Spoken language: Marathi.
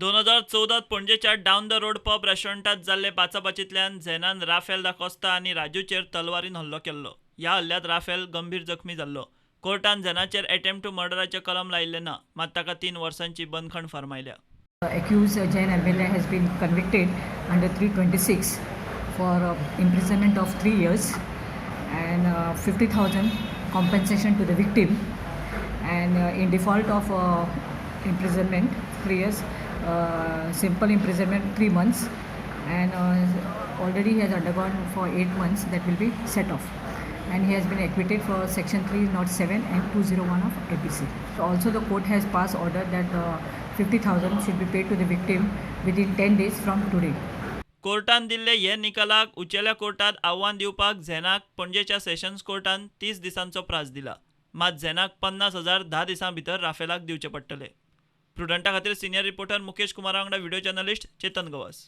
2014 पणजेच्या डावन द रोड पब रेस्टॉरंटात जाल्ले बाचाबाचींतल्यान झेनान राफेल दा कोस्ता आनी राजूचेर तलवारीन हल्लो केल्लो. ह्या हल्ल्यांत राफेल गंभीर जखमी जाल्लो. कोर्टान झेनाचेर अटेम्प्ट टू मर्डराचे कलम लायिल्ले ना, मात ताका 3 वर्सांची बंदखण फर्मायल्या. Accused Jain MLA has been convicted under 326 for imprisonment of 3 years and 50,000 compensation to the victim, and in default of imprisonment 3 years, simple imprisonment 3 months, and already he has undergone for 8 months that will be set off, and he has been acquitted for section 307 and 201 of APC. So also the court has passed order that 50,000 should be paid to the victim within 10 days from today. कोर्टान दिल्ले हे निकालाक उंचेल्या कोर्टात आव्हान दिवपाक झेनाक पणजेच्या सेशन्स कोर्टान 30 दिसांचो प्राझ दिला. मात झेनाक 50,000 10 दिसां भितर राफेलाक दिवचे पडटले. प्रुडंटा खातीर सिनियर रिपोर्टर मुकेश कुमारा वांगडा व्हिडिओ जर्नलिस्ट चेतन गवस.